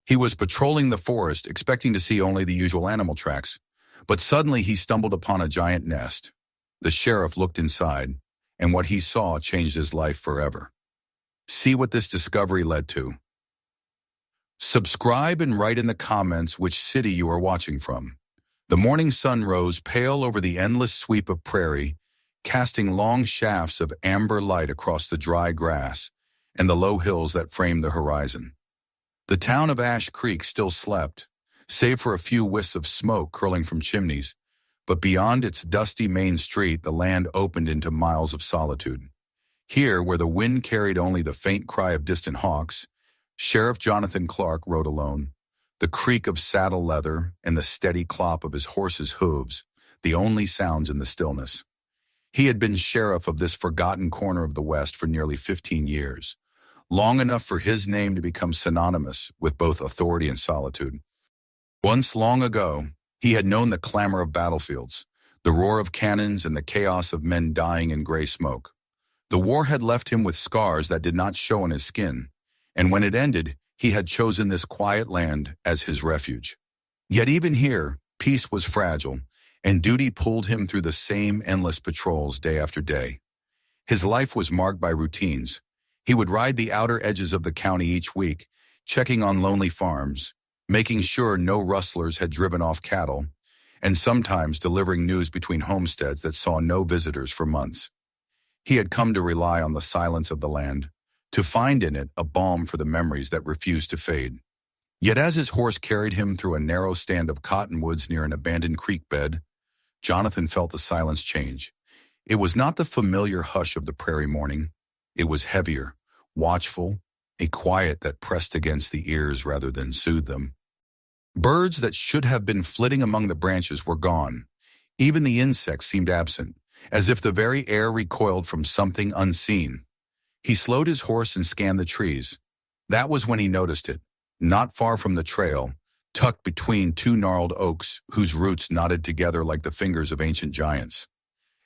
He was patrolling the forest, expecting to see only the usual animal tracks, but suddenly he stumbled upon a giant nest. The sheriff looked inside, and what he saw changed his life forever. See what this discovery led to. Subscribe and write in the comments which city you are watching from. The morning sun rose pale over the endless sweep of prairie, casting long shafts of amber light across the dry grass and the low hills that framed the horizon. The town of Ash Creek still slept, save for a few wisps of smoke curling from chimneys, but beyond its dusty main street the land opened into miles of solitude. Here, where the wind carried only the faint cry of distant hawks, Sheriff Jonathan Clark rode alone, the creak of saddle leather and the steady clop of his horse's hooves, the only sounds in the stillness. He had been sheriff of this forgotten corner of the West for nearly 15 years, long enough for his name to become synonymous with both authority and solitude. Once long ago, he had known the clamor of battlefields, the roar of cannons and the chaos of men dying in gray smoke. The war had left him with scars that did not show on his skin, and when it ended, he had chosen this quiet land as his refuge. Yet even here, peace was fragile, and duty pulled him through the same endless patrols day after day. His life was marked by routines. He would ride the outer edges of the county each week, checking on lonely farms, making sure no rustlers had driven off cattle, and sometimes delivering news between homesteads that saw no visitors for months. He had come to rely on the silence of the land, to find in it a balm for the memories that refused to fade. Yet as his horse carried him through a narrow stand of cottonwoods near an abandoned creek bed, Jonathan felt the silence change. It was not the familiar hush of the prairie morning. It was heavier, watchful, a quiet that pressed against the ears rather than soothed them. Birds that should have been flitting among the branches were gone. Even the insects seemed absent, as if the very air recoiled from something unseen. He slowed his horse and scanned the trees. That was when he noticed it, not far from the trail, tucked between two gnarled oaks whose roots knotted together like the fingers of ancient giants.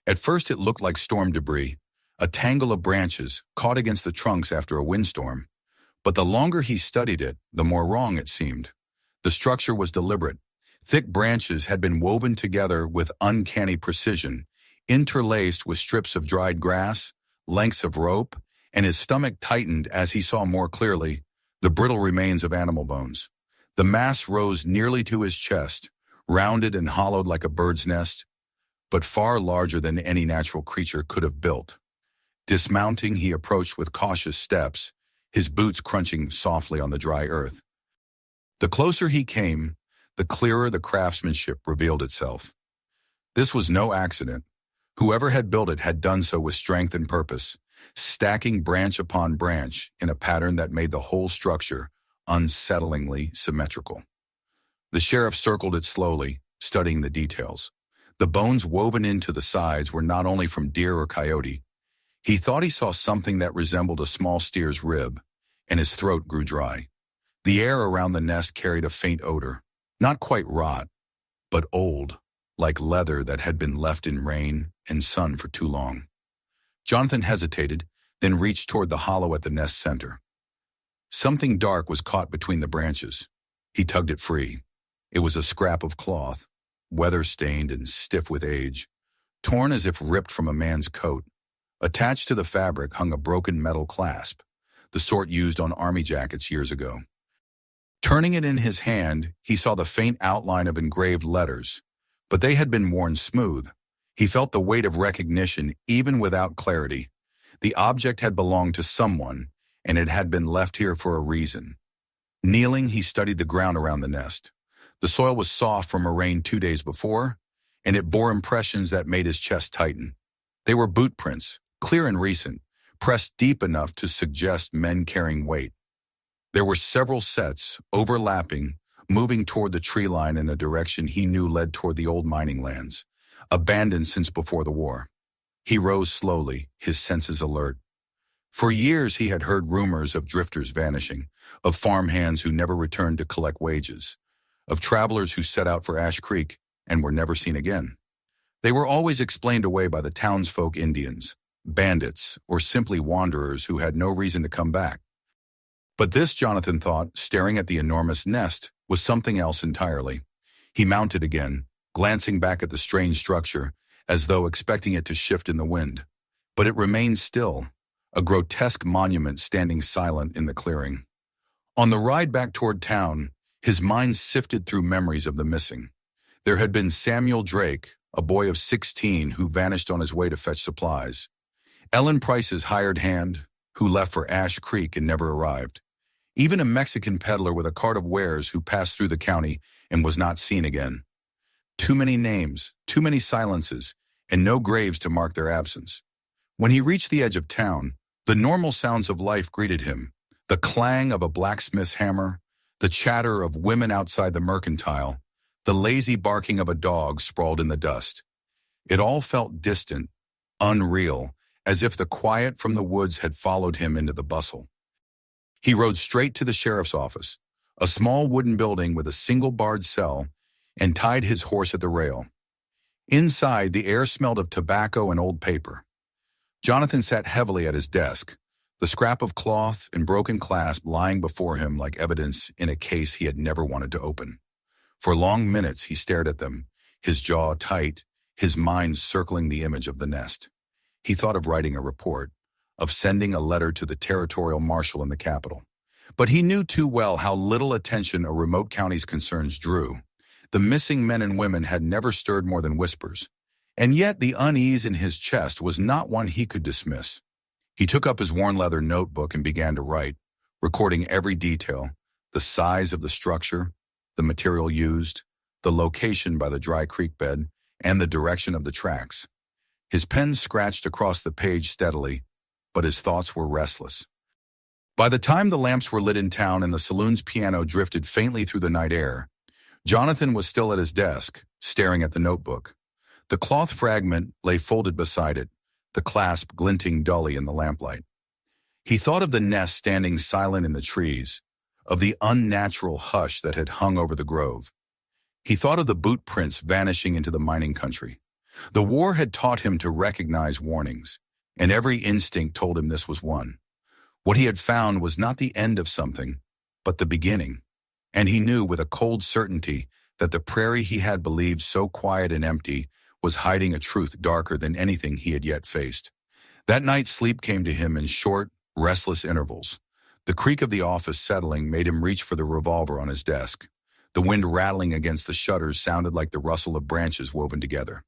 At first it looked like storm debris, a tangle of branches caught against the trunks after a windstorm. But the longer he studied it, the more wrong it seemed. The structure was deliberate. Thick branches had been woven together with uncanny precision, interlaced with strips of dried grass, lengths of rope, and his stomach tightened as he saw more clearly the brittle remains of animal bones. The mass rose nearly to his chest, rounded and hollowed like a bird's nest, but far larger than any natural creature could have built. Dismounting, he approached with cautious steps, his boots crunching softly on the dry earth. The closer he came, the clearer the craftsmanship revealed itself. This was no accident. Whoever had built it had done so with strength and purpose, stacking branch upon branch in a pattern that made the whole structure unsettlingly symmetrical. The sheriff circled it slowly, studying the details. The bones woven into the sides were not only from deer or coyote. He thought he saw something that resembled a small steer's rib, and his throat grew dry. The air around the nest carried a faint odor, not quite rot, but old, like leather that had been left in rain and sun for too long. Jonathan hesitated, then reached toward the hollow at the nest center. Something dark was caught between the branches. He tugged it free. It was a scrap of cloth, weather-stained and stiff with age, torn as if ripped from a man's coat. Attached to the fabric hung a broken metal clasp, the sort used on army jackets years ago. Turning it in his hand, he saw the faint outline of engraved letters, but they had been worn smooth. He felt the weight of recognition even without clarity. The object had belonged to someone, and it had been left here for a reason. Kneeling, he studied the ground around the nest. The soil was soft from a rain 2 days before, and it bore impressions that made his chest tighten. They were boot prints, clear and recent, pressed deep enough to suggest men carrying weight. There were several sets, overlapping, moving toward the tree line in a direction he knew led toward the old mining lands, abandoned since before the war. He rose slowly, his senses alert. For years he had heard rumors of drifters vanishing, of farmhands who never returned to collect wages, of travelers who set out for Ash Creek and were never seen again. They were always explained away by the townsfolk Indians, bandits, or simply wanderers who had no reason to come back. But this, Jonathan thought, staring at the enormous nest, was something else entirely. He mounted again, glancing back at the strange structure, as though expecting it to shift in the wind. But it remained still, a grotesque monument standing silent in the clearing. On the ride back toward town, his mind sifted through memories of the missing. There had been Samuel Drake, a boy of 16 who vanished on his way to fetch supplies. Ellen Price's hired hand, who left for Ash Creek and never arrived. Even a Mexican peddler with a cart of wares who passed through the county and was not seen again. Too many names, too many silences, and no graves to mark their absence. When he reached the edge of town, the normal sounds of life greeted him. The clang of a blacksmith's hammer, the chatter of women outside the mercantile, the lazy barking of a dog sprawled in the dust. It all felt distant, unreal, as if the quiet from the woods had followed him into the bustle. He rode straight to the sheriff's office, a small wooden building with a single barred cell, and tied his horse at the rail. Inside, the air smelled of tobacco and old paper. Jonathan sat heavily at his desk, the scrap of cloth and broken clasp lying before him like evidence in a case he had never wanted to open. For long minutes he stared at them, his jaw tight, his mind circling the image of the nest. He thought of writing a report, of sending a letter to the territorial marshal in the capital. But he knew too well how little attention a remote county's concerns drew. The missing men and women had never stirred more than whispers. And yet the unease in his chest was not one he could dismiss. He took up his worn leather notebook and began to write, recording every detail, the size of the structure, the material used, the location by the dry creek bed, and the direction of the tracks. His pen scratched across the page steadily, but his thoughts were restless. By the time the lamps were lit in town and the saloon's piano drifted faintly through the night air, Jonathan was still at his desk, staring at the notebook. The cloth fragment lay folded beside it, the clasp glinting dully in the lamplight. He thought of the nest standing silent in the trees, of the unnatural hush that had hung over the grove. He thought of the boot prints vanishing into the mining country. The war had taught him to recognize warnings, and every instinct told him this was one. What he had found was not the end of something, but the beginning. And he knew with a cold certainty that the prairie he had believed so quiet and empty was hiding a truth darker than anything he had yet faced. That night sleep came to him in short, restless intervals. The creak of the office settling made him reach for the revolver on his desk. The wind rattling against the shutters sounded like the rustle of branches woven together.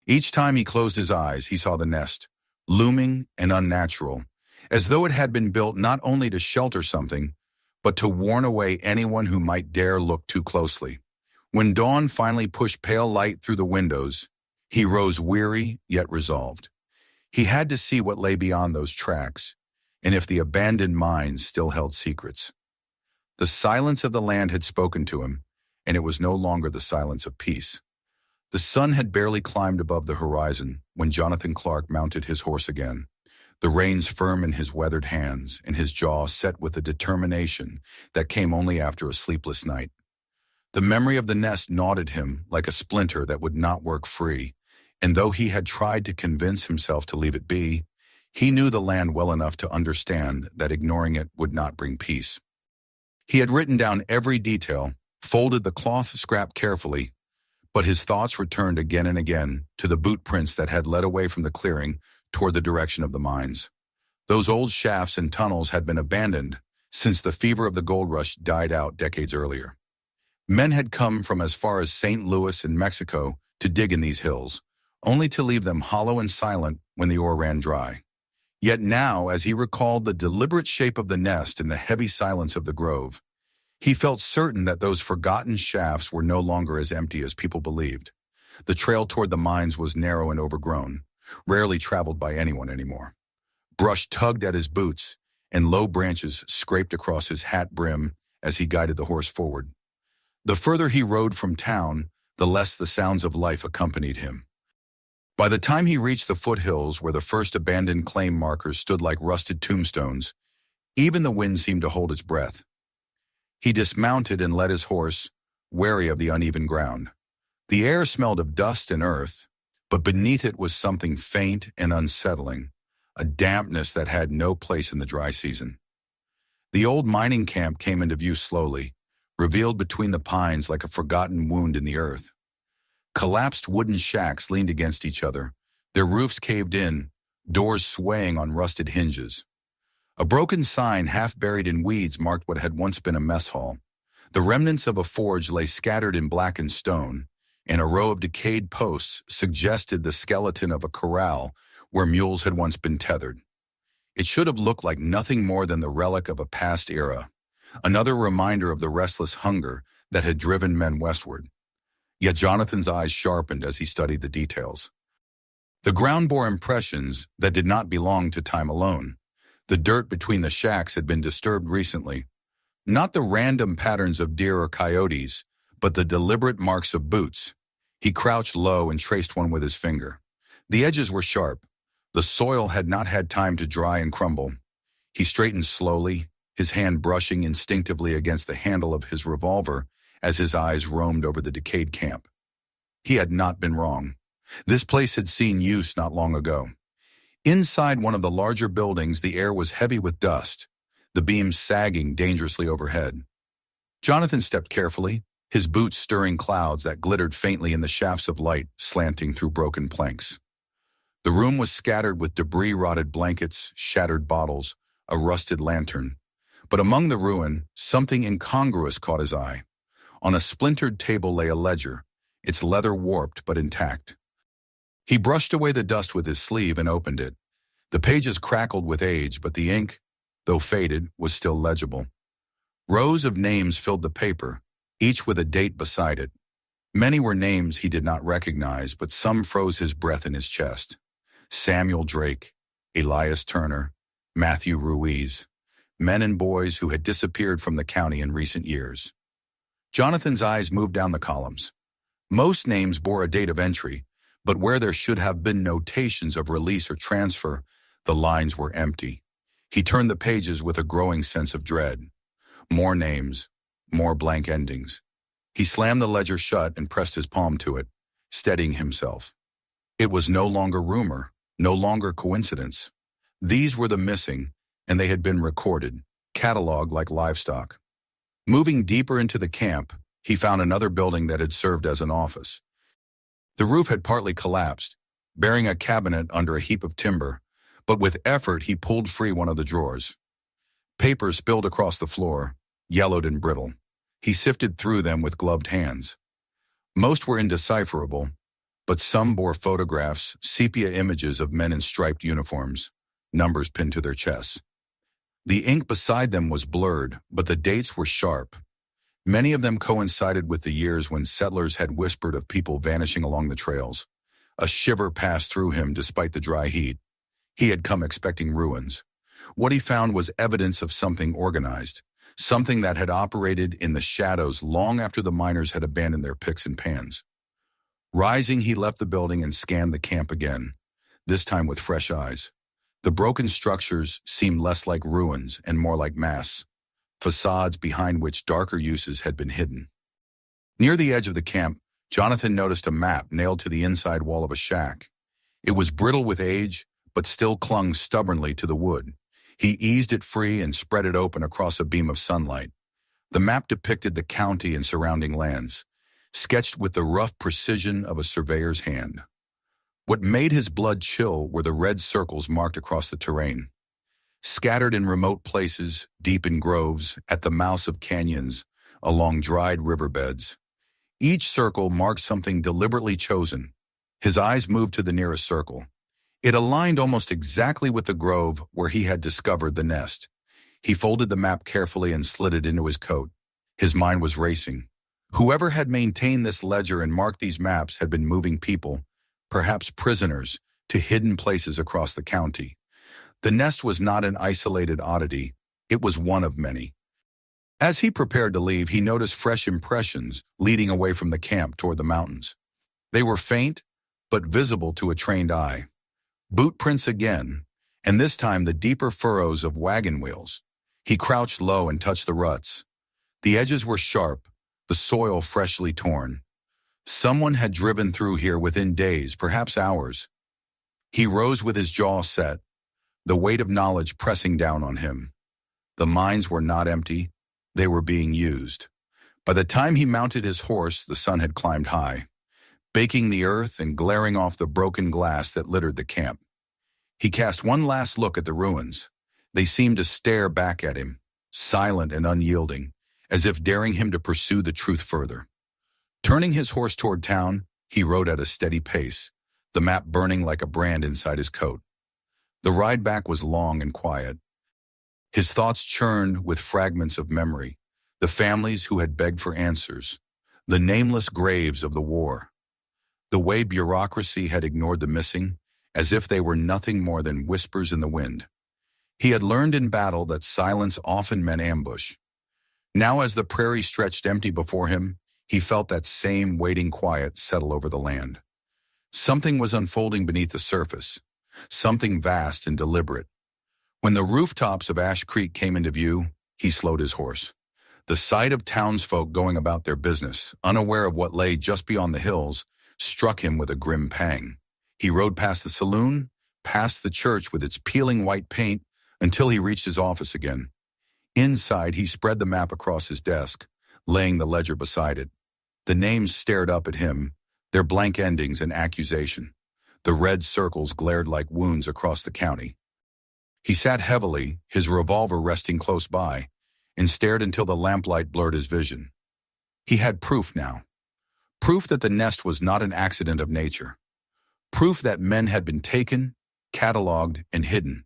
Each time he closed his eyes, he saw the nest, looming and unnatural, as though it had been built not only to shelter something, but to warn away anyone who might dare look too closely. When dawn finally pushed pale light through the windows, he rose weary yet resolved. He had to see what lay beyond those tracks, and if the abandoned mines still held secrets. The silence of the land had spoken to him, and it was no longer the silence of peace. The sun had barely climbed above the horizon when Jonathan Clark mounted his horse again, the reins firm in his weathered hands and his jaw set with a determination that came only after a sleepless night. The memory of the nest gnawed at him like a splinter that would not work free, and though he had tried to convince himself to leave it be, he knew the land well enough to understand that ignoring it would not bring peace. He had written down every detail, folded the cloth scrap carefully, but his thoughts returned again and again to the boot prints that had led away from the clearing toward the direction of the mines. Those old shafts and tunnels had been abandoned since the fever of the gold rush died out decades earlier. Men had come from as far as St. Louis in Mexico to dig in these hills, only to leave them hollow and silent when the ore ran dry. Yet now, as he recalled the deliberate shape of the nest in the heavy silence of the grove, he felt certain that those forgotten shafts were no longer as empty as people believed. The trail toward the mines was narrow and overgrown, rarely traveled by anyone anymore. Brush tugged at his boots, and low branches scraped across his hat brim as he guided the horse forward. The further he rode from town, the less the sounds of life accompanied him. By the time he reached the foothills where the first abandoned claim markers stood like rusted tombstones, even the wind seemed to hold its breath. He dismounted and led his horse, wary of the uneven ground. The air smelled of dust and earth, but beneath it was something faint and unsettling, a dampness that had no place in the dry season. The old mining camp came into view slowly, revealed between the pines like a forgotten wound in the earth. Collapsed wooden shacks leaned against each other, their roofs caved in, doors swaying on rusted hinges. A broken sign half buried in weeds marked what had once been a mess hall. The remnants of a forge lay scattered in blackened stone, and a row of decayed posts suggested the skeleton of a corral where mules had once been tethered. It should have looked like nothing more than the relic of a past era, another reminder of the restless hunger that had driven men westward. Yet Jonathan's eyes sharpened as he studied the details. The ground bore impressions that did not belong to time alone. The dirt between the shacks had been disturbed recently. Not the random patterns of deer or coyotes, but the deliberate marks of boots. He crouched low and traced one with his finger. The edges were sharp. The soil had not had time to dry and crumble. He straightened slowly, his hand brushing instinctively against the handle of his revolver as his eyes roamed over the decayed camp. He had not been wrong. This place had seen use not long ago. Inside one of the larger buildings, the air was heavy with dust, the beams sagging dangerously overhead. Jonathan stepped carefully, his boots stirring clouds that glittered faintly in the shafts of light slanting through broken planks. The room was scattered with debris, rotted blankets, shattered bottles, a rusted lantern. But among the ruin, something incongruous caught his eye. On a splintered table lay a ledger, its leather warped but intact. He brushed away the dust with his sleeve and opened it. The pages crackled with age, but the ink, though faded, was still legible. Rows of names filled the paper, each with a date beside it. Many were names he did not recognize, but some froze his breath in his chest. Samuel Drake, Elias Turner, Matthew Ruiz, men and boys who had disappeared from the county in recent years. Jonathan's eyes moved down the columns. Most names bore a date of entry, but where there should have been notations of release or transfer, the lines were empty. He turned the pages with a growing sense of dread. More names, more blank endings. He slammed the ledger shut and pressed his palm to it, steadying himself. It was no longer rumor, no longer coincidence. These were the missing, and they had been recorded, cataloged like livestock. Moving deeper into the camp, he found another building that had served as an office. The roof had partly collapsed, bearing a cabinet under a heap of timber, but with effort he pulled free one of the drawers. Papers spilled across the floor, yellowed and brittle. He sifted through them with gloved hands. Most were indecipherable, but some bore photographs, sepia images of men in striped uniforms, numbers pinned to their chests. The ink beside them was blurred, but the dates were sharp. Many of them coincided with the years when settlers had whispered of people vanishing along the trails. A shiver passed through him despite the dry heat. He had come expecting ruins. What he found was evidence of something organized, something that had operated in the shadows long after the miners had abandoned their picks and pans. Rising, he left the building and scanned the camp again, this time with fresh eyes. The broken structures seemed less like ruins and more like masks, facades behind which darker uses had been hidden. Near the edge of the camp, Jonathan noticed a map nailed to the inside wall of a shack. It was brittle with age, but still clung stubbornly to the wood. He eased it free and spread it open across a beam of sunlight. The map depicted the county and surrounding lands, sketched with the rough precision of a surveyor's hand. What made his blood chill were the red circles marked across the terrain. Scattered in remote places, deep in groves, at the mouths of canyons, along dried riverbeds. Each circle marked something deliberately chosen. His eyes moved to the nearest circle. It aligned almost exactly with the grove where he had discovered the nest. He folded the map carefully and slid it into his coat. His mind was racing. Whoever had maintained this ledger and marked these maps had been moving people, perhaps prisoners, to hidden places across the county. The nest was not an isolated oddity. It was one of many. As he prepared to leave, he noticed fresh impressions leading away from the camp toward the mountains. They were faint, but visible to a trained eye. Boot prints again, and this time the deeper furrows of wagon wheels. He crouched low and touched the ruts. The edges were sharp, the soil freshly torn. Someone had driven through here within days, perhaps hours. He rose with his jaw set, the weight of knowledge pressing down on him. The mines were not empty, they were being used. By the time he mounted his horse, the sun had climbed high, baking the earth and glaring off the broken glass that littered the camp. He cast one last look at the ruins. They seemed to stare back at him, silent and unyielding, as if daring him to pursue the truth further. Turning his horse toward town, he rode at a steady pace, the map burning like a brand inside his coat. The ride back was long and quiet. His thoughts churned with fragments of memory, the families who had begged for answers, the nameless graves of the war, the way bureaucracy had ignored the missing, as if they were nothing more than whispers in the wind. He had learned in battle that silence often meant ambush. Now as the prairie stretched empty before him, he felt that same waiting quiet settle over the land. Something was unfolding beneath the surface, something vast and deliberate. When the rooftops of Ash Creek came into view, he slowed his horse. The sight of townsfolk going about their business, unaware of what lay just beyond the hills, struck him with a grim pang. He rode past the saloon, past the church with its peeling white paint, until he reached his office again. Inside, he spread the map across his desk, laying the ledger beside it. The names stared up at him, their blank endings an accusation. The red circles glared like wounds across the county. He sat heavily, his revolver resting close by, and stared until the lamplight blurred his vision. He had proof now. Proof that the nest was not an accident of nature. Proof that men had been taken, cataloged, and hidden.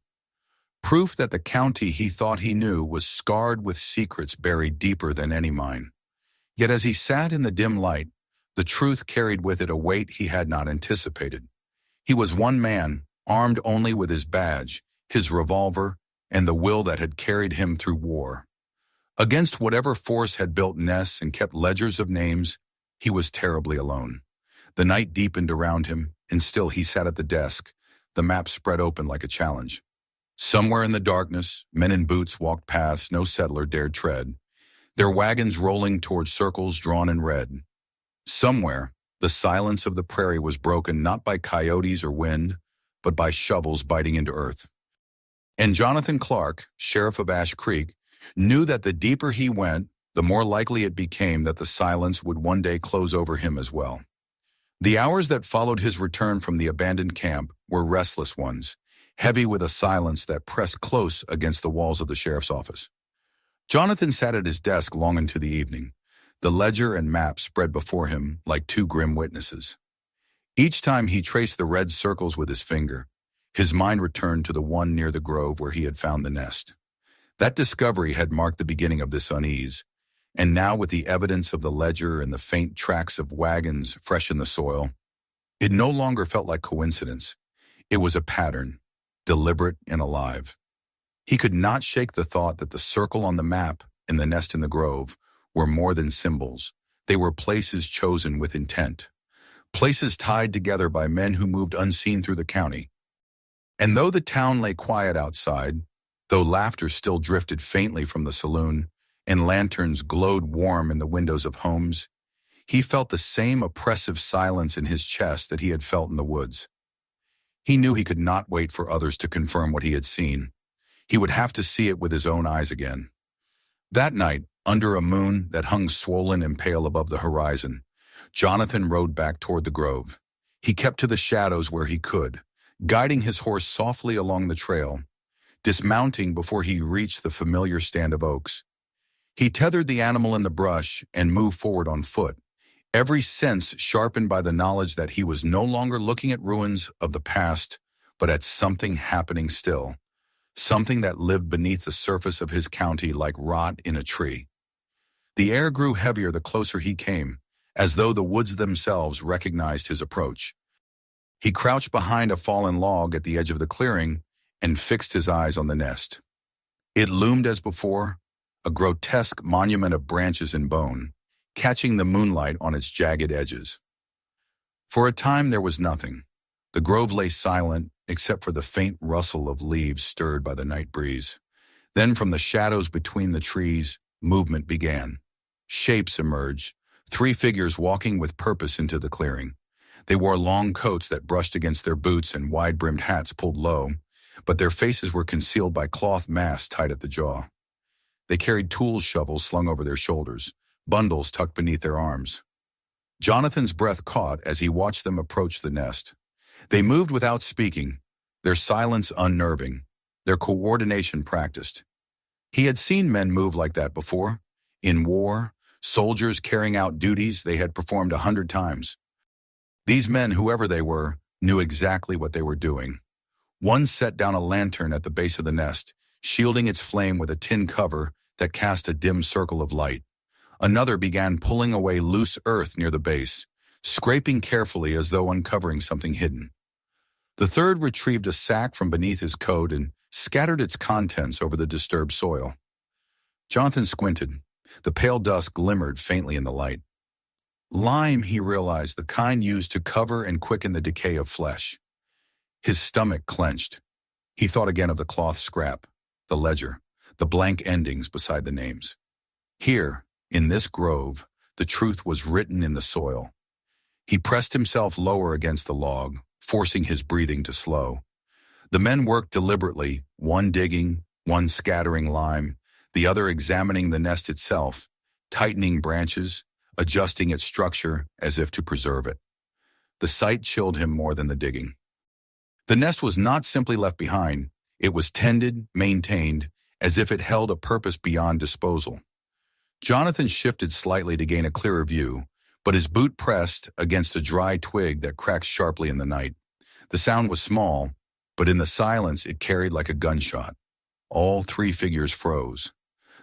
Proof that the county he thought he knew was scarred with secrets buried deeper than any mine. Yet as he sat in the dim light, the truth carried with it a weight he had not anticipated. He was one man, armed only with his badge, his revolver, and the will that had carried him through war. Against whatever force had built nests and kept ledgers of names, he was terribly alone. The night deepened around him, and still he sat at the desk, the map spread open like a challenge. Somewhere in the darkness, men in boots walked past no settler dared tread, their wagons rolling toward circles drawn in red. Somewhere, the silence of the prairie was broken not by coyotes or wind, but by shovels biting into earth. And Jonathan Clark, sheriff of Ash Creek, knew that the deeper he went, the more likely it became that the silence would one day close over him as well. The hours that followed his return from the abandoned camp were restless ones, heavy with a silence that pressed close against the walls of the sheriff's office. Jonathan sat at his desk long into the evening, the ledger and map spread before him like two grim witnesses. Each time he traced the red circles with his finger, his mind returned to the one near the grove where he had found the nest. That discovery had marked the beginning of this unease, and now with the evidence of the ledger and the faint tracks of wagons fresh in the soil, it no longer felt like coincidence. It was a pattern, deliberate and alive. He could not shake the thought that the circle on the map and the nest in the grove were more than symbols. They were places chosen with intent, places tied together by men who moved unseen through the county. And though the town lay quiet outside, though laughter still drifted faintly from the saloon, and lanterns glowed warm in the windows of homes, he felt the same oppressive silence in his chest that he had felt in the woods. He knew he could not wait for others to confirm what he had seen. He would have to see it with his own eyes again. That night, under a moon that hung swollen and pale above the horizon, Jonathan rode back toward the grove. He kept to the shadows where he could, guiding his horse softly along the trail, dismounting before he reached the familiar stand of oaks. He tethered the animal in the brush and moved forward on foot, every sense sharpened by the knowledge that he was no longer looking at ruins of the past, but at something happening still, something that lived beneath the surface of his county like rot in a tree. The air grew heavier the closer he came, as though the woods themselves recognized his approach. He crouched behind a fallen log at the edge of the clearing and fixed his eyes on the nest. It loomed as before, a grotesque monument of branches and bone, catching the moonlight on its jagged edges. For a time there was nothing. The grove lay silent, except for the faint rustle of leaves stirred by the night breeze. Then from the shadows between the trees, movement began. Shapes emerged, 3 figures walking with purpose into the clearing. They wore long coats that brushed against their boots and wide-brimmed hats pulled low, but their faces were concealed by cloth masks tied at the jaw. They carried tool shovels slung over their shoulders, bundles tucked beneath their arms. Jonathan's breath caught as he watched them approach the nest. They moved without speaking, their silence unnerving, their coordination practiced. He had seen men move like that before. In war, soldiers carrying out duties they had performed 100 times. These men, whoever they were, knew exactly what they were doing. One set down a lantern at the base of the nest, shielding its flame with a tin cover that cast a dim circle of light. Another began pulling away loose earth near the base, scraping carefully as though uncovering something hidden. The third retrieved a sack from beneath his coat and scattered its contents over the disturbed soil. Jonathan squinted. The pale dust glimmered faintly in the light. Lime, he realized, the kind used to cover and quicken the decay of flesh. His stomach clenched. He thought again of the cloth scrap, the ledger, the blank endings beside the names. Here, in this grove, the truth was written in the soil. He pressed himself lower against the log, forcing his breathing to slow. The men worked deliberately, one digging, one scattering lime, the other examining the nest itself, tightening branches, adjusting its structure as if to preserve it. The sight chilled him more than the digging. The nest was not simply left behind, it was tended, maintained, as if it held a purpose beyond disposal. Jonathan shifted slightly to gain a clearer view, but his boot pressed against a dry twig that cracked sharply in the night. The sound was small, but in the silence it carried like a gunshot. All three figures froze.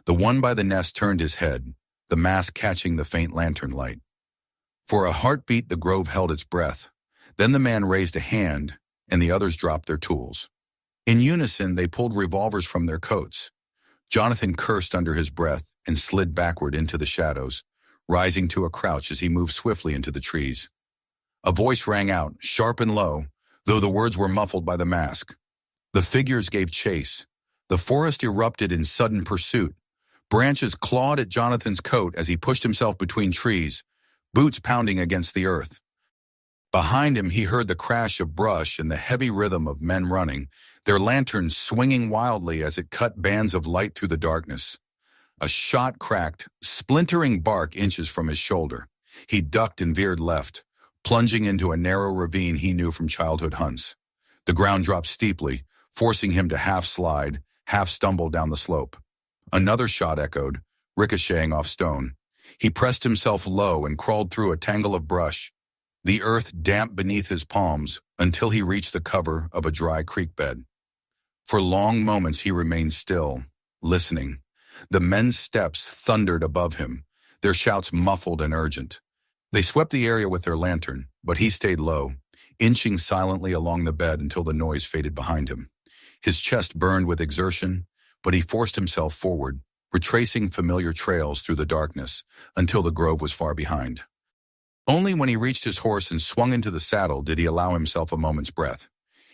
The one by the nest turned his head, the mask catching the faint lantern light. For a heartbeat, the grove held its breath. Then the man raised a hand, and the others dropped their tools. In unison, they pulled revolvers from their coats. Jonathan cursed under his breath and slid backward into the shadows, rising to a crouch as he moved swiftly into the trees. A voice rang out, sharp and low, though the words were muffled by the mask. The figures gave chase. The forest erupted in sudden pursuit. Branches clawed at Jonathan's coat as he pushed himself between trees, boots pounding against the earth. Behind him, he heard the crash of brush and the heavy rhythm of men running, their lanterns swinging wildly as it cut bands of light through the darkness. A shot cracked, splintering bark inches from his shoulder. He ducked and veered left, plunging into a narrow ravine he knew from childhood hunts. The ground dropped steeply, forcing him to half slide, half stumble down the slope. Another shot echoed, ricocheting off stone. He pressed himself low and crawled through a tangle of brush, the earth damp beneath his palms until he reached the cover of a dry creek bed. For long moments he remained still, listening. The men's steps thundered above him, their shouts muffled and urgent. They swept the area with their lantern, but he stayed low, inching silently along the bed until the noise faded behind him. His chest burned with exertion, but he forced himself forward, retracing familiar trails through the darkness until the grove was far behind. Only when he reached his horse and swung into the saddle did he allow himself a moment's breath.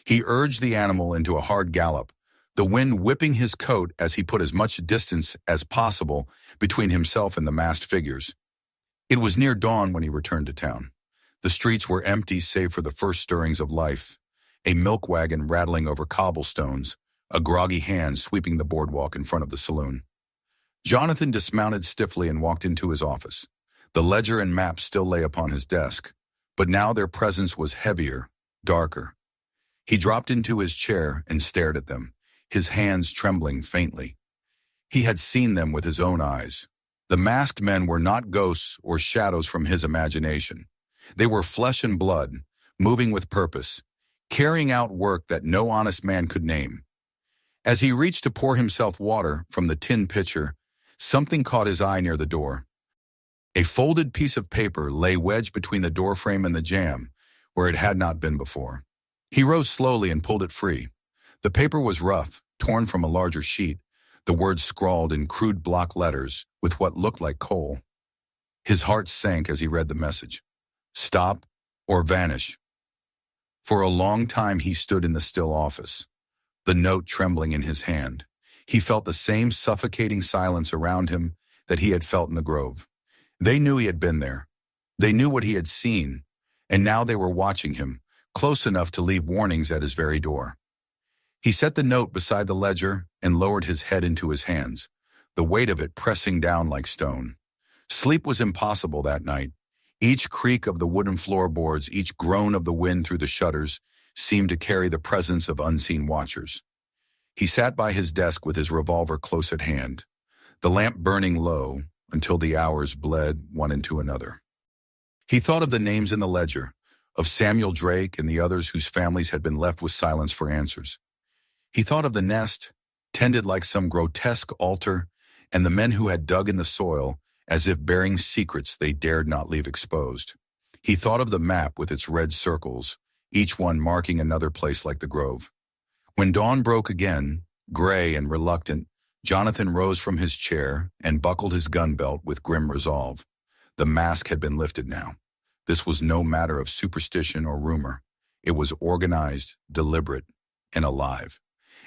He urged the animal into a hard gallop, the wind whipping his coat as he put as much distance as possible between himself and the masked figures. It was near dawn when he returned to town. The streets were empty save for the first stirrings of life, a milk wagon rattling over cobblestones, a groggy hand sweeping the boardwalk in front of the saloon. Jonathan dismounted stiffly and walked into his office. The ledger and maps still lay upon his desk, but now their presence was heavier, darker. He dropped into his chair and stared at them, his hands trembling faintly. He had seen them with his own eyes. The masked men were not ghosts or shadows from his imagination. They were flesh and blood, moving with purpose, carrying out work that no honest man could name. As he reached to pour himself water from the tin pitcher, something caught his eye near the door. A folded piece of paper lay wedged between the doorframe and the jamb, where it had not been before. He rose slowly and pulled it free. The paper was rough, torn from a larger sheet, the words scrawled in crude block letters with what looked like coal. His heart sank as he read the message. Stop or vanish. For a long time he stood in the still office, the note trembling in his hand. He felt the same suffocating silence around him that he had felt in the grove. They knew he had been there. They knew what he had seen, and now they were watching him, close enough to leave warnings at his very door. He set the note beside the ledger and lowered his head into his hands. the weight of it pressing down like stone. Sleep was impossible that night. Each creak of the wooden floorboards, each groan of the wind through the shutters, seemed to carry the presence of unseen watchers. He sat by his desk with his revolver close at hand, the lamp burning low until the hours bled one into another. He thought of the names in the ledger, of Samuel Drake and the others whose families had been left with silence for answers. He thought of the nest, tended like some grotesque altar, and the men who had dug in the soil as if bearing secrets they dared not leave exposed. He thought of the map with its red circles, each one marking another place like the grove. When dawn broke again, gray and reluctant, Jonathan rose from his chair and buckled his gun belt with grim resolve. The mask had been lifted now. This was no matter of superstition or rumor. It was organized, deliberate, and alive.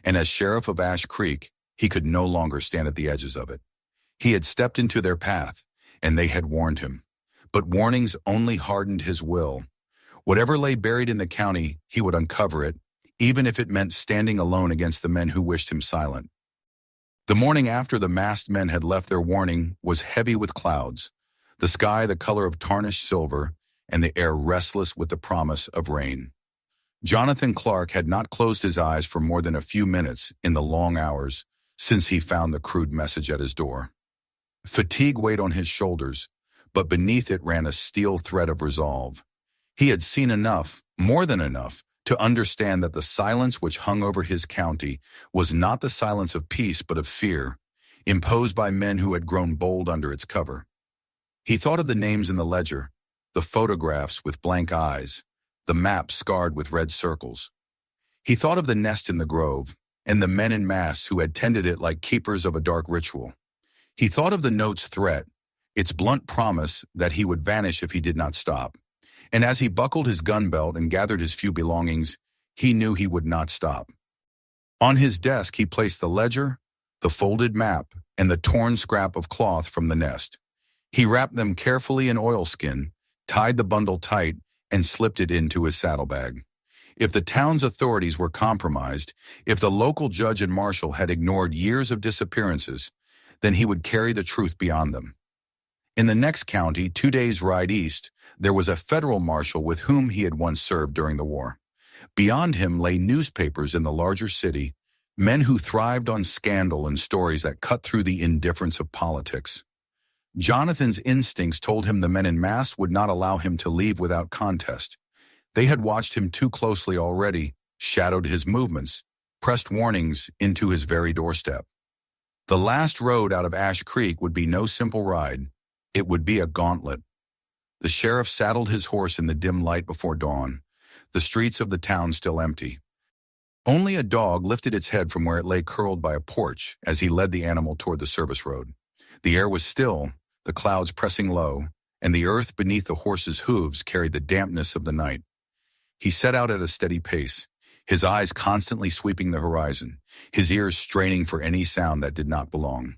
And as sheriff of Ash Creek, he could no longer stand at the edges of it. He had stepped into their path, and they had warned him. But warnings only hardened his will. Whatever lay buried in the county, he would uncover it, even if it meant standing alone against the men who wished him silent. The morning after the masked men had left their warning was heavy with clouds, the sky the color of tarnished silver, and the air restless with the promise of rain. Jonathan Clark had not closed his eyes for more than a few minutes in the long hours since he found the crude message at his door. Fatigue weighed on his shoulders, but beneath it ran a steel thread of resolve. He had seen enough, more than enough, to understand that the silence which hung over his county was not the silence of peace but of fear, imposed by men who had grown bold under its cover. He thought of the names in the ledger, the photographs with blank eyes, the map scarred with red circles. He thought of the nest in the grove, and the men in masks who had tended it like keepers of a dark ritual. He thought of the note's threat, its blunt promise that he would vanish if he did not stop. And as he buckled his gun belt and gathered his few belongings, he knew he would not stop. On his desk he placed the ledger, the folded map, and the torn scrap of cloth from the nest. He wrapped them carefully in oilskin, tied the bundle tight, and slipped it into his saddlebag. If the town's authorities were compromised, if the local judge and marshal had ignored years of disappearances, then he would carry the truth beyond them. In the next county, 2 days' ride east, there was a federal marshal with whom he had once served during the war. Beyond him lay newspapers in the larger city, men who thrived on scandal and stories that cut through the indifference of politics. Jonathan's instincts told him the men in masks would not allow him to leave without contest. They had watched him too closely already, shadowed his movements, pressed warnings into his very doorstep. The last road out of Ash Creek would be no simple ride. It would be a gauntlet. The sheriff saddled his horse in the dim light before dawn, the streets of the town still empty. Only a dog lifted its head from where it lay curled by a porch as he led the animal toward the service road. The air was still, the clouds pressing low, and the earth beneath the horse's hooves carried the dampness of the night. He set out at a steady pace, his eyes constantly sweeping the horizon, his ears straining for any sound that did not belong.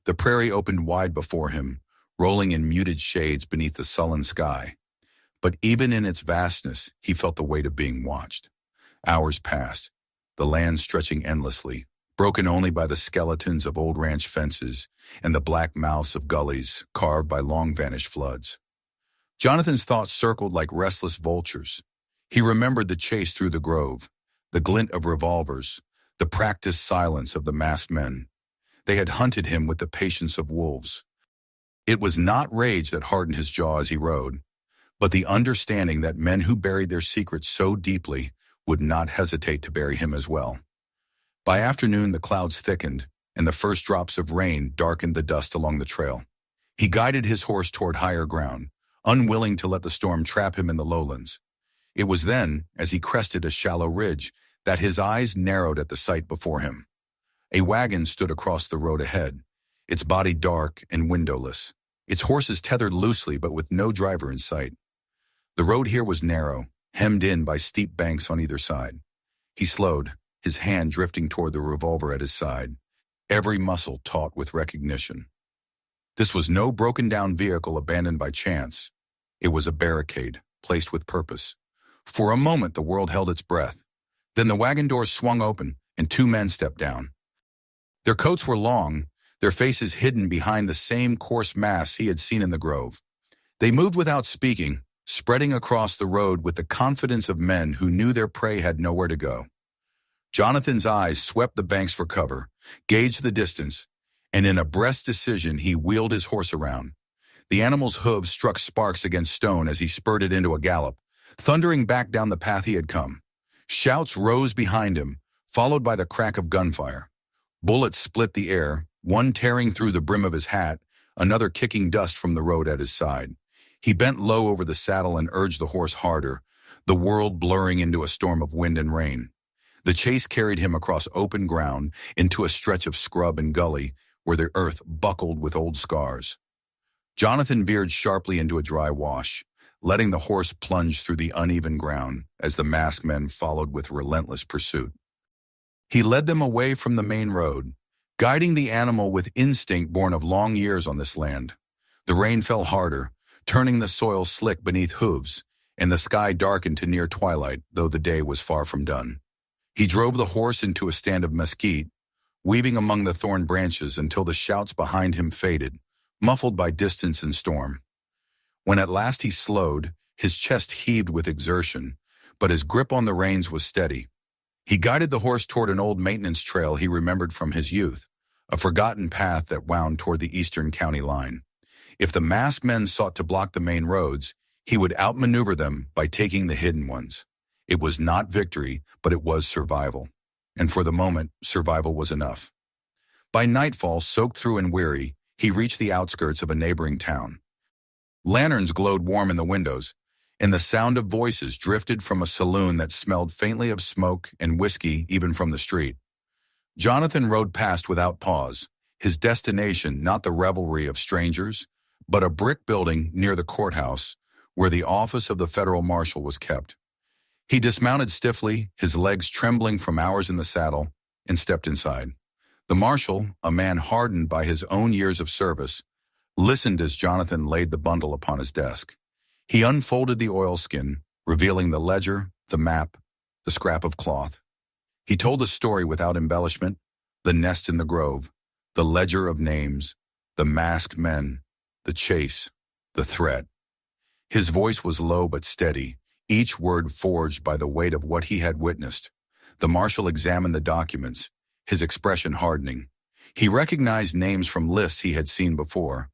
The prairie opened wide before him, rolling in muted shades beneath the sullen sky. But even in its vastness, he felt the weight of being watched. Hours passed, the land stretching endlessly, broken only by the skeletons of old ranch fences and the black mouths of gullies carved by long-vanished floods. Jonathan's thoughts circled like restless vultures. He remembered the chase through the grove, the glint of revolvers, the practiced silence of the masked men. They had hunted him with the patience of wolves. It was not rage that hardened his jaw as he rode, but the understanding that men who buried their secrets so deeply would not hesitate to bury him as well. By afternoon, the clouds thickened, and the first drops of rain darkened the dust along the trail. He guided his horse toward higher ground, unwilling to let the storm trap him in the lowlands. It was then, as he crested a shallow ridge, that his eyes narrowed at the sight before him. A wagon stood across the road ahead, its body dark and windowless, its horses tethered loosely but with no driver in sight. The road here was narrow, hemmed in by steep banks on either side. He slowed, his hand drifting toward the revolver at his side, every muscle taut with recognition. This was no broken-down vehicle abandoned by chance. It was a barricade, placed with purpose. For a moment the world held its breath. Then the wagon doors swung open, and 2 men stepped down. Their coats were long, their faces hidden behind the same coarse masks he had seen in the grove. They moved without speaking, spreading across the road with the confidence of men who knew their prey had nowhere to go. Jonathan's eyes swept the banks for cover, gauged the distance, and in a breast decision he wheeled his horse around. The animal's hooves struck sparks against stone as he spurted into a gallop, thundering back down the path he had come. Shouts rose behind him, followed by the crack of gunfire. Bullets split the air, one tearing through the brim of his hat, another kicking dust from the road at his side. He bent low over the saddle and urged the horse harder, the world blurring into a storm of wind and rain. The chase carried him across open ground into a stretch of scrub and gully where the earth buckled with old scars. Jonathan veered sharply into a dry wash, letting the horse plunge through the uneven ground as the masked men followed with relentless pursuit. He led them away from the main road, guiding the animal with instinct born of long years on this land. The rain fell harder, turning the soil slick beneath hooves, and the sky darkened to near twilight, though the day was far from done. He drove the horse into a stand of mesquite, weaving among the thorn branches until the shouts behind him faded, muffled by distance and storm. When at last he slowed, his chest heaved with exertion, but his grip on the reins was steady. He guided the horse toward an old maintenance trail he remembered from his youth, a forgotten path that wound toward the eastern county line. If the masked men sought to block the main roads, he would outmaneuver them by taking the hidden ones. It was not victory, but it was survival. And for the moment, survival was enough. By nightfall, soaked through and weary, he reached the outskirts of a neighboring town. Lanterns glowed warm in the windows, and the sound of voices drifted from a saloon that smelled faintly of smoke and whiskey even from the street. Jonathan rode past without pause, his destination not the revelry of strangers, but a brick building near the courthouse where the office of the federal marshal was kept. He dismounted stiffly, his legs trembling from hours in the saddle, and stepped inside. The marshal, a man hardened by his own years of service, listened as Jonathan laid the bundle upon his desk. He unfolded the oilskin, revealing the ledger, the map, the scrap of cloth. He told a story without embellishment, the nest in the grove, the ledger of names, the masked men, the chase, the threat. His voice was low but steady, each word forged by the weight of what he had witnessed. The marshal examined the documents, his expression hardening. He recognized names from lists he had seen before,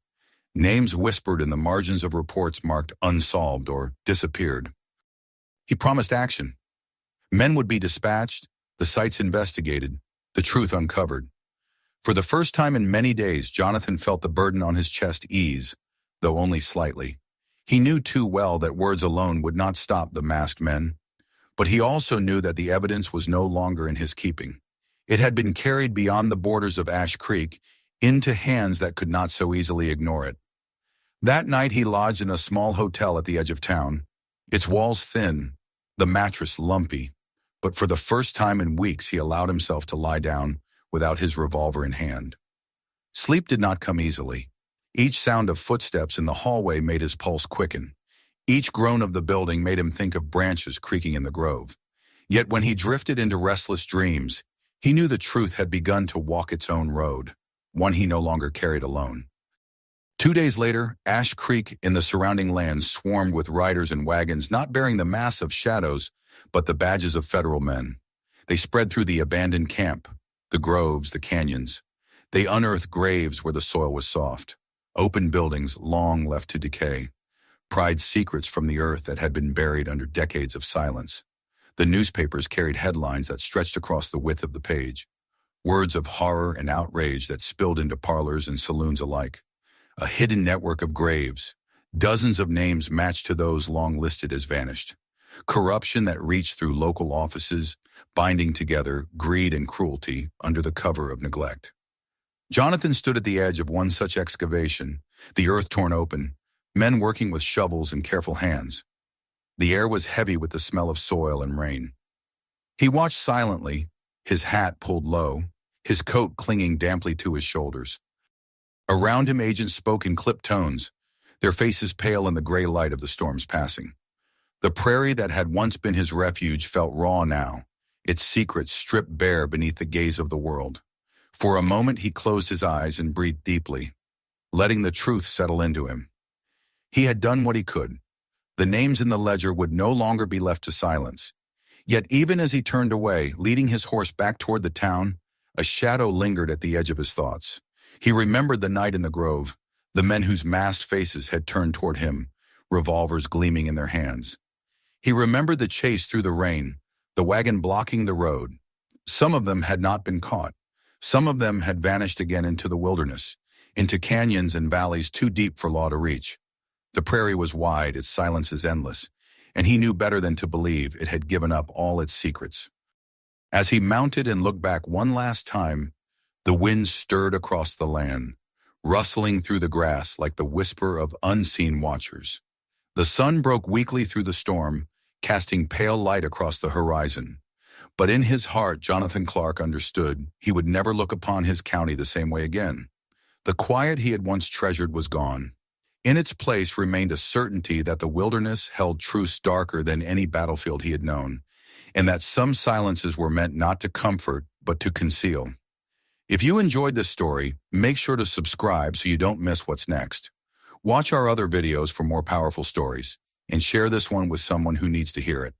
names whispered in the margins of reports marked unsolved or disappeared. He promised action. Men would be dispatched, the sites investigated, the truth uncovered. For the first time in many days, Jonathan felt the burden on his chest ease, though only slightly. He knew too well that words alone would not stop the masked men, but he also knew that the evidence was no longer in his keeping. It had been carried beyond the borders of Ash Creek into hands that could not so easily ignore it. That night he lodged in a small hotel at the edge of town, its walls thin, the mattress lumpy, but for the first time in weeks he allowed himself to lie down without his revolver in hand. Sleep did not come easily. Each sound of footsteps in the hallway made his pulse quicken. Each groan of the building made him think of branches creaking in the grove. Yet when he drifted into restless dreams, he knew the truth had begun to walk its own road, one he no longer carried alone. 2 days later, Ash Creek and the surrounding lands swarmed with riders and wagons not bearing the mass of shadows, but the badges of federal men. They spread through the abandoned camp, the groves, the canyons. They unearthed graves where the soil was soft, open buildings long left to decay, pried secrets from the earth that had been buried under decades of silence. The newspapers carried headlines that stretched across the width of the page, words of horror and outrage that spilled into parlors and saloons alike. A hidden network of graves, dozens of names matched to those long listed as vanished. Corruption that reached through local offices, binding together greed and cruelty under the cover of neglect. Jonathan stood at the edge of one such excavation, the earth torn open, men working with shovels and careful hands. The air was heavy with the smell of soil and rain. He watched silently, his hat pulled low, his coat clinging damply to his shoulders. Around him, agents spoke in clipped tones, their faces pale in the gray light of the storm's passing. The prairie that had once been his refuge felt raw now, its secrets stripped bare beneath the gaze of the world. For a moment he closed his eyes and breathed deeply, letting the truth settle into him. He had done what he could. The names in the ledger would no longer be left to silence. Yet even as he turned away, leading his horse back toward the town, a shadow lingered at the edge of his thoughts. He remembered the night in the grove, the men whose masked faces had turned toward him, revolvers gleaming in their hands. He remembered the chase through the rain, the wagon blocking the road. Some of them had not been caught. Some of them had vanished again into the wilderness, into canyons and valleys too deep for law to reach. The prairie was wide, its silences endless, and he knew better than to believe it had given up all its secrets. As he mounted and looked back one last time, the wind stirred across the land, rustling through the grass like the whisper of unseen watchers. The sun broke weakly through the storm, casting pale light across the horizon. But in his heart, Jonathan Clark understood he would never look upon his county the same way again. The quiet he had once treasured was gone. In its place remained a certainty that the wilderness held truths darker than any battlefield he had known, and that some silences were meant not to comfort, but to conceal. If you enjoyed this story, make sure to subscribe so you don't miss what's next. Watch our other videos for more powerful stories, and share this one with someone who needs to hear it.